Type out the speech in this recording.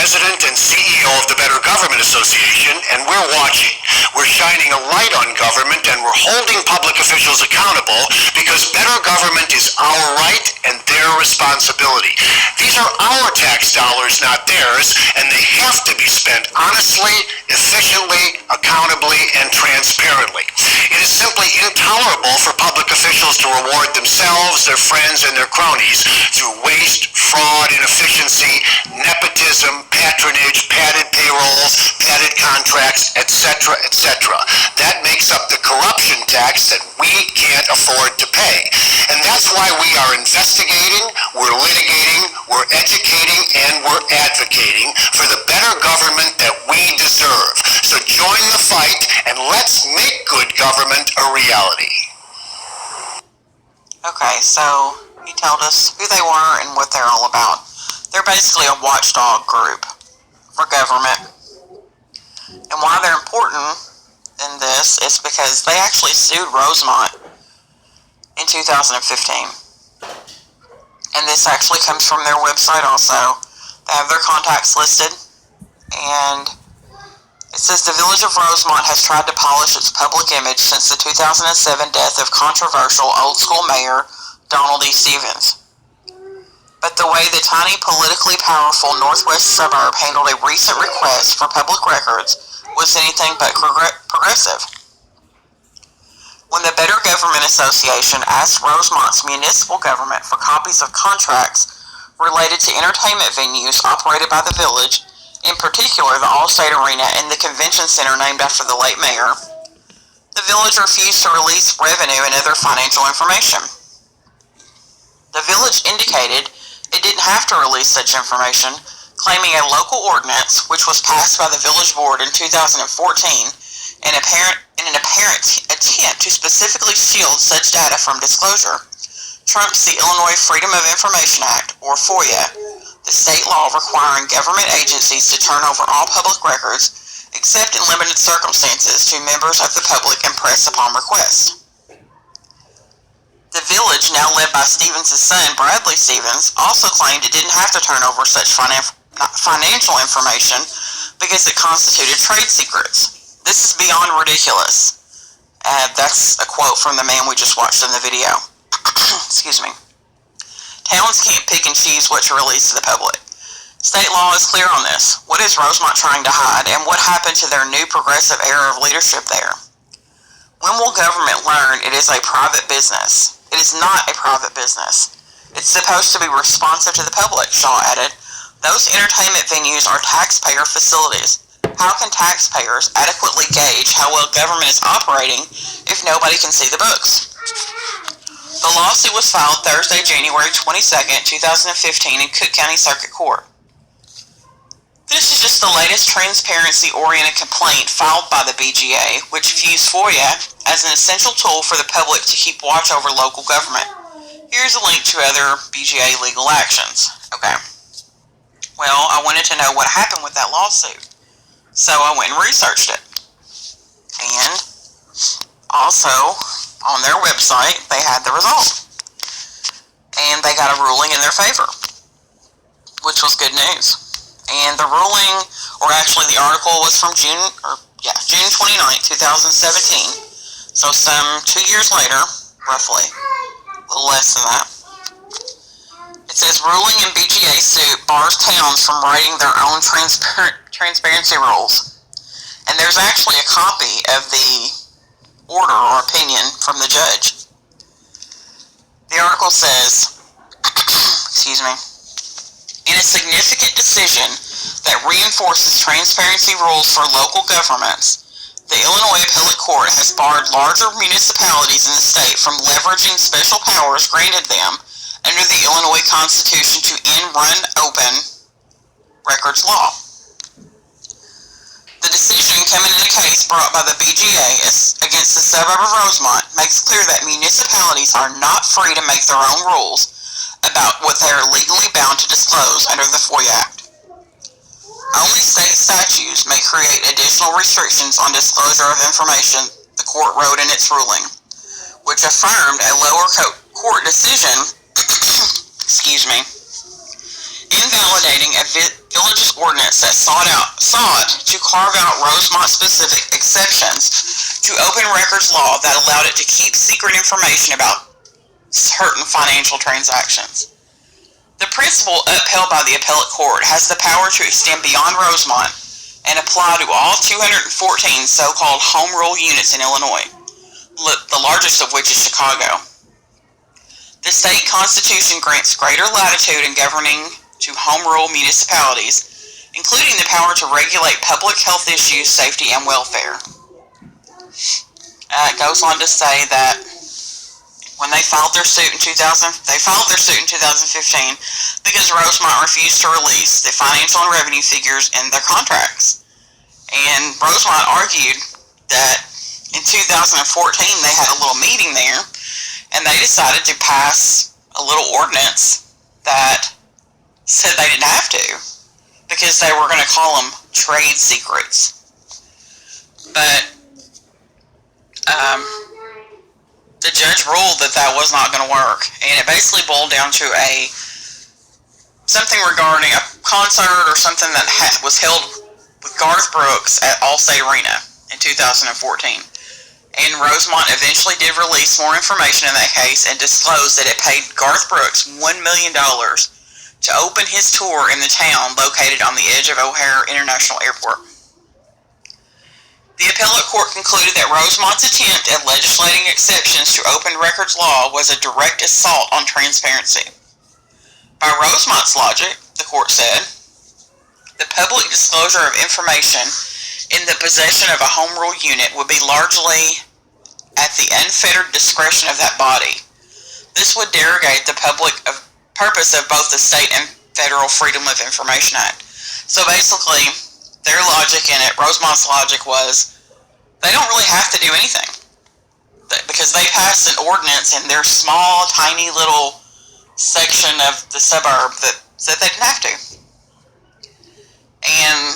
President and CEO of the Better Government Association, and we're watching. We're shining a light on government, and we're holding public officials accountable because better government is our right and their responsibility. These are our tax dollars, not theirs, and they have to be spent honestly, efficiently, accountably, and transparently. It is simply intolerable for public officials to reward themselves, their friends, and their cronies through waste, fraud, inefficiency, nepotism, patronage, padded payrolls, padded contracts, etc., etc. That makes up the corruption tax that we can't afford to pay. And that's why we are investigating, we're litigating, we're educating, and we're advocating for the better government that we deserve. So join the fight and let's make good government a reality. Okay, so he told us who they were and what they're all about. They're basically a watchdog group for government. And why they're important in this is because they actually sued Rosemont in 2015. And this actually comes from their website also. They have their contacts listed. And it says the village of Rosemont has tried to polish its public image since the 2007 death of controversial old school mayor Donald E. Stevens. But the way the tiny, politically powerful northwest suburb handled a recent request for public records was anything but progressive. When the Better Government Association asked Rosemont's municipal government for copies of contracts related to entertainment venues operated by the village, in particular the All-State Arena and the convention center named after the late mayor, the village refused to release revenue and other financial information. The village indicated it didn't have to release such information, claiming a local ordinance, which was passed by the village board in 2014, in an apparent attempt to specifically shield such data from disclosure, trumps the Illinois Freedom of Information Act, or FOIA, the state law requiring government agencies to turn over all public records, except in limited circumstances, to members of the public and press upon request. The village, now led by Stevens' son, Bradley Stevens, also claimed it didn't have to turn over such financial information because it constituted trade secrets. This is beyond ridiculous. That's a quote from the man we just watched in the video. Excuse me. Towns can't pick and choose what to release to the public. State law is clear on this. What is Rosemont trying to hide, and what happened to their new progressive era of leadership there? When will government learn it is a private business? It is not a private business. It's supposed to be responsive to the public, Shaw added. Those entertainment venues are taxpayer facilities. How can taxpayers adequately gauge how well government is operating if nobody can see the books? The lawsuit was filed Thursday, January 22nd, 2015 in Cook County Circuit Court. This is just the latest transparency-oriented complaint filed by the BGA, which views FOIA as an essential tool for the public to keep watch over local government. Here's a link to other BGA legal actions. Okay. Well, I wanted to know what happened with that lawsuit, so I went and researched it. And also, on their website, they had the result. And they got a ruling in their favor, which was good news. And the ruling, or actually the article, was from June 29, 2017. So some 2 years later, roughly, a little less than that. It says, ruling in BGA suit bars towns from writing their own transparency rules. And there's actually a copy of the order or opinion from the judge. The article says, excuse me, in a significant decision that reinforces transparency rules for local governments, the Illinois Appellate Court has barred larger municipalities in the state from leveraging special powers granted them under the Illinois Constitution to run open records law. The decision, coming in a case brought by the BGA against the suburb of Rosemont, makes clear that municipalities are not free to make their own rules about what they are legally bound to disclose under the FOIA Act. Only state statutes may create additional restrictions on disclosure of information, the court wrote in its ruling, which affirmed a lower court decision invalidating a village's ordinance carve out Rosemont-specific exceptions to open records law that allowed it to keep secret information about certain financial transactions. The principle upheld by the appellate court has the power to extend beyond Rosemont and apply to all 214 so-called home rule units in Illinois, the largest of which is Chicago. The state constitution grants greater latitude in governing to home rule municipalities, including the power to regulate public health issues, safety, and welfare. It goes on to say that when they filed their suit in 2015 because Rosemont refused to release the financial and revenue figures in their contracts. And Rosemont argued that in 2014 they had a little meeting there, and they decided to pass a little ordinance that said they didn't have to, because they were going to call them trade secrets. But the judge ruled that that was not going to work, and it basically boiled down to something regarding a concert or something that was held with Garth Brooks at Allstate Arena in 2014. And Rosemont eventually did release more information in that case and disclosed that it paid Garth Brooks $1 million to open his tour in the town located on the edge of O'Hare International Airport. The appellate court concluded that Rosemont's attempt at legislating exceptions to open records law was a direct assault on transparency. By Rosemont's logic, the court said, the public disclosure of information in the possession of a home rule unit would be largely at the unfettered discretion of that body. This would derogate the public purpose of both the state and federal Freedom of Information Act. So basically, their logic in it, Rosemont's logic was, they don't really have to do anything, because they passed an ordinance in their small, tiny little section of the suburb that said they didn't have to. And